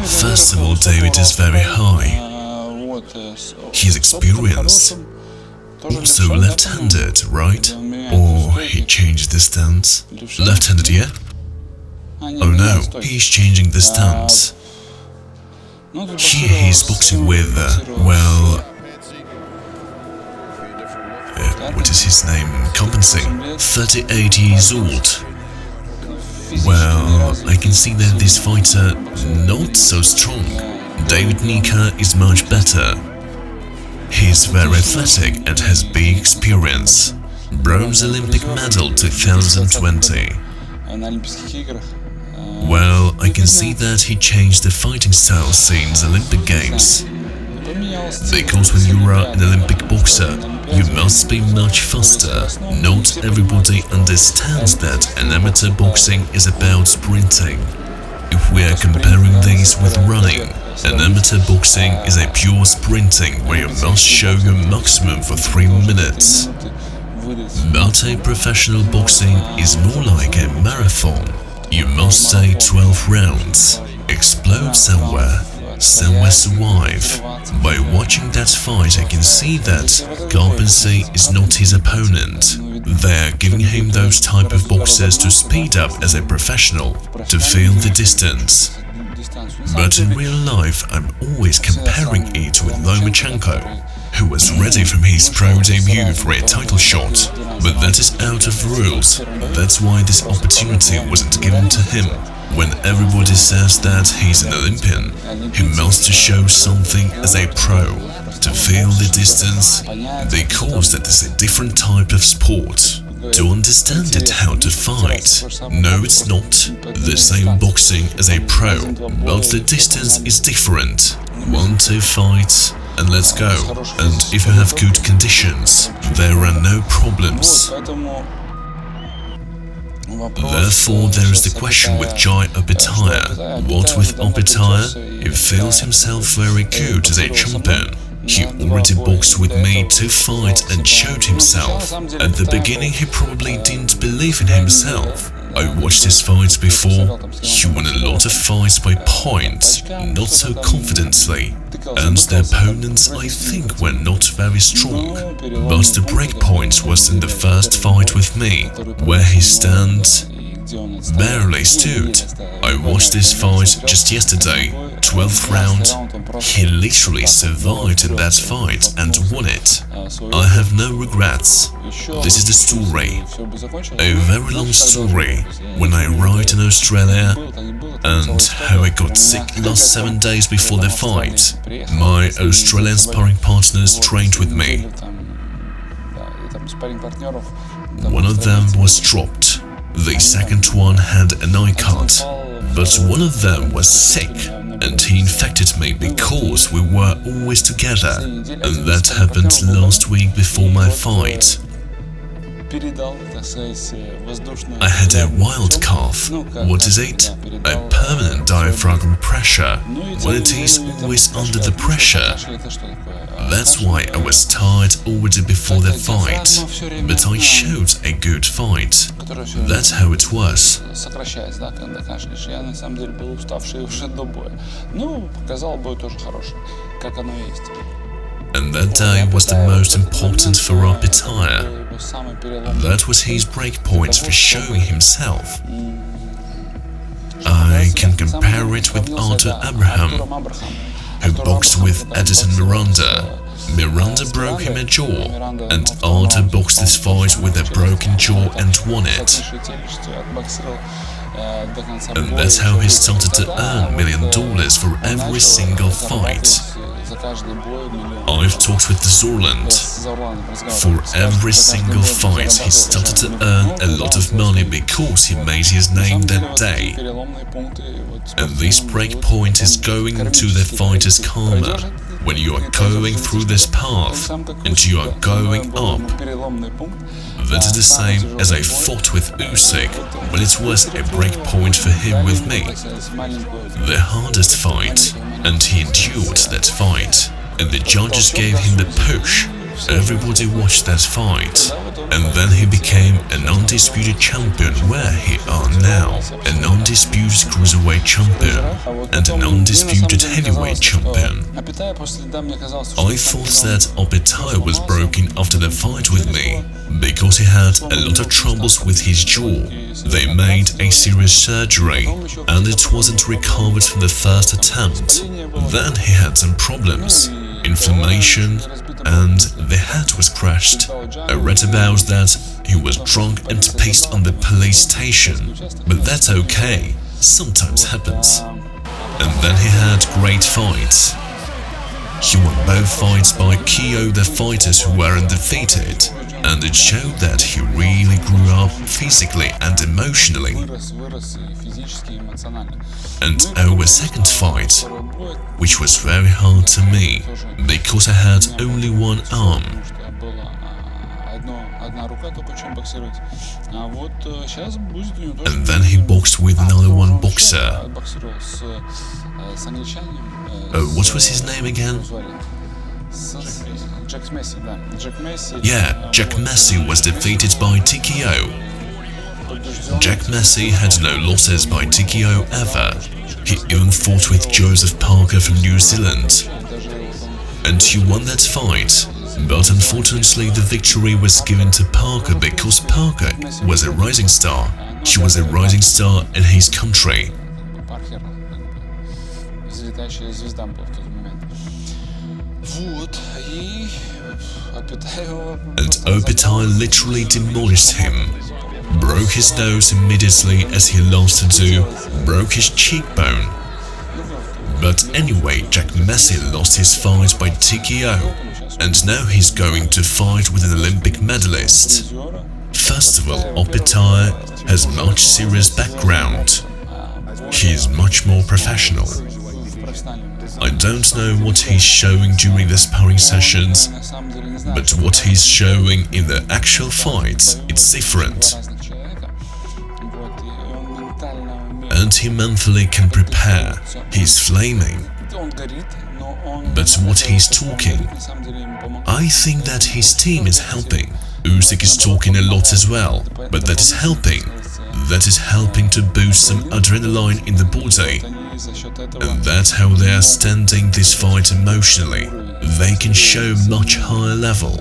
First of all, David is very high. He has experience. Also left-handed, right? Or he changed the stance? Left-handed, yeah? Oh no, he's changing the stance. Here he's boxing with, what is his name? Compensing. 38 years old. Well, I can see that this fighter not so strong. David Nyika is much better. He's very athletic and has big experience. Bronze Olympic medal 2020. Well, I can see that he changed the fighting style since Olympic Games. Because when you are an Olympic boxer, you must be much faster. Not everybody understands that an amateur boxing is about sprinting. If we are comparing these with running, an amateur boxing is a pure sprinting where you must show your maximum for 3 minutes. But a professional boxing is more like a marathon. You must stay 12 rounds, explode somewhere survive. By watching that fight, I can see that Compensate is not his opponent. They're giving him those type of boxers to speed up as a professional, to feel the distance. But in real life, I'm always comparing it with Lomachenko, who was ready from his pro debut for a title shot. But that is out of rules. That's why this opportunity wasn't given to him. When everybody says that he's an Olympian, he must show something as a pro, to feel the distance, because that is a different type of sport. To understand it how to fight. No, it's not the same boxing as a pro, but the distance is different. 1-2 fights and let's go. And if you have good conditions, there are no problems. Therefore, there is the question with Jai Opetaia. What with Opetaia? He feels himself very good as a champion. He already boxed with me 2 fights and showed himself. At the beginning, he probably didn't believe in himself. I watched his fights before. He won a lot of fights by points, not so confidently. And the opponents, I think, were not very strong. But the break point was in the first fight with me, where he barely stood. I watched this fight just yesterday, 12th round. He literally survived in that fight and won it. I have no regrets. This is the story. A very long story. When I arrived in Australia and how I got sick last 7 days before the fight. My Australian sparring partners trained with me. One of them was dropped. The second one had an eye cut, but one of them was sick, and he infected me because we were always together, and that happened last week before my fight. I had a wild cough. What is it? A permanent diaphragm pressure, when it is always under the pressure. That's why I was tired already before the fight, but I showed a good fight. That's how it was. And that day was the most important for Opetaia. That was his break point for showing himself. I can compare it with Arthur Abraham, who boxed with Edison Miranda. Miranda broke him a jaw, and Arthur boxed this fight with a broken jaw and won it. And that's how he started to earn $1 million for every single fight. I've talked with Zorland. For every single fight, he started to earn a lot of money because he made his name that day. And this break point is going into the fighter's karma. When you are going through this path and you are going up, that is the same as I fought with Usyk when it was a break point for him with me. The hardest fight, and he endured that fight, and the judges gave him the push Everybody watched that fight, and then he became an undisputed champion where he are now, an undisputed cruiserweight champion and an undisputed heavyweight champion. I thought that Opetaia was broken after the fight with me, because he had a lot of troubles with his jaw. They made a serious surgery, and it wasn't recovered from the first attempt. Then he had some problems, inflammation, and the head was crushed. I read about that he was drunk and pissed on the police station, but that's okay, sometimes happens. And then he had great fights. He won both fights by KO the fighters who were undefeated, and it showed that he really grew up physically and emotionally. And our second fight, which was very hard to me, because I had only one arm. And then he boxed with another one boxer. What was his name again? Yeah, Jack Massey was defeated by TKO. Jack Massey had no losses by TKO ever. He even fought with Joseph Parker from New Zealand. And he won that fight. But unfortunately the victory was given to Parker because Parker was a rising star. He was a rising star in his country. And Opetaia literally demolished him. Broke his nose immediately as he loves to do, broke his cheekbone. But anyway, Jack Massey lost his fight by TKO, and now he's going to fight with an Olympic medalist. First of all, Opetaia has much serious background. He is much more professional. I don't know what he's showing during the sparring sessions, but what he's showing in the actual fights, it's different. And he mentally can prepare, he's flaming. But what he's talking, I think that his team is helping. Usyk is talking a lot as well, but that is helping. That is helping to boost some adrenaline in the body. And that's how they are standing this fight emotionally. They can show much higher level.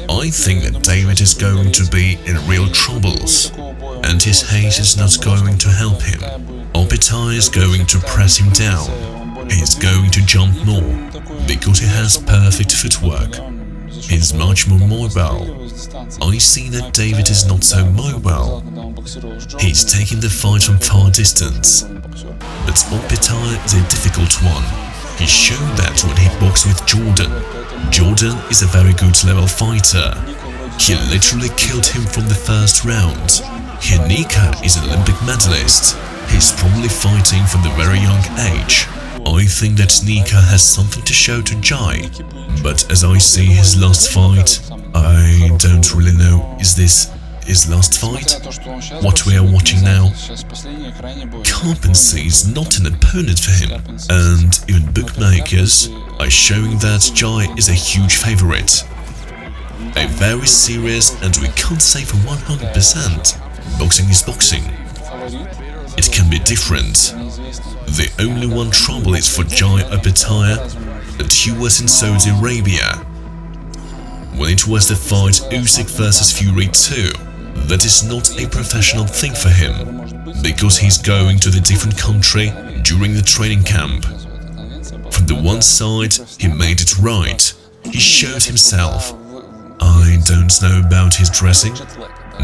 I think that David is going to be in real troubles, and his hate is not going to help him. Opetaia is going to press him down. He's going to jump more, because he has perfect footwork. He's much more mobile. I see that David is not so mobile. He's taking the fight from far distance. But Opetaia is a difficult one. He showed that when he boxed with Jordan. Jordan is a very good level fighter. He literally killed him from the first round. Nyika is an Olympic medalist. He's probably fighting from the very young age. I think that Nyika has something to show to Jai. But as I see his last fight, I don't really know, is this his last fight? What we are watching now? Carpensy is not an opponent for him, and even bookmakers are showing that Jai is a huge favorite. A very serious, and we can't say for 100%, boxing is boxing. It can be different. The only one trouble is for Jai Opetaia that he was in Saudi Arabia. When it was the fight Usyk vs Fury 2, that is not a professional thing for him, because he's going to the different country during the training camp. From the one side, he made it right. He showed himself. I don't know about his dressing.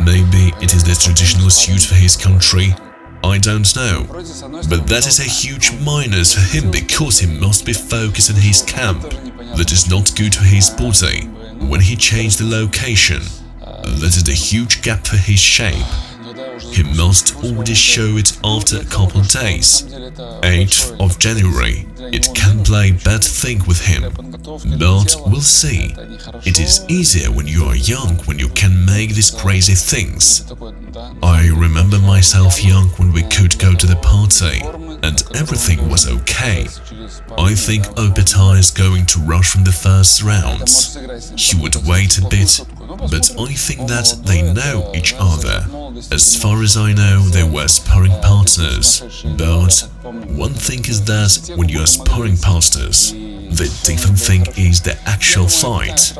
Maybe it is the traditional suit for his country. I don't know. But that is a huge minus for him because he must be focused on his camp. That is not good for his body. When he changed the location, that is a huge gap for his shape. He must already show it after a couple of days. 8th of January. It can play bad thing with him. But we'll see. It is easier when you are young, when you can make these crazy things. I remember myself young when we could go to the party, and everything was okay. I think Opetaia is going to rush from the first rounds. He would wait a bit, but I think that they know each other. As far as I know, they were sparring partners, but one thing is that when you are sparring partners, the different thing is the actual fight.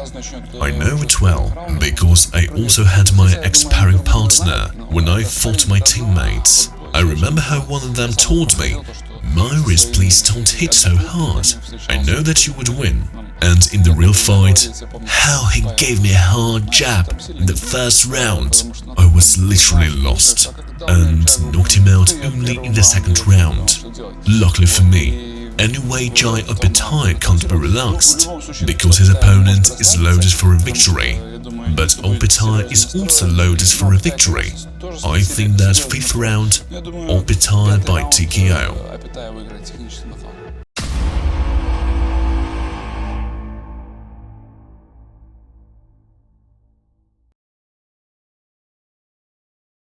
I know it well, because I also had my ex-sparring partner when I fought my teammates. I remember how one of them told me, "Mairis, please don't hit so hard. I know that you would win." And in the real fight, how he gave me a hard jab in the first round. I was literally lost and knocked him out only in the second round. Luckily for me. Anyway, Jai Opetaia can't be relaxed, because his opponent is loaded for a victory. But Opetaia is also loaded for a victory. I think that 5th round, Opetaia by TKO.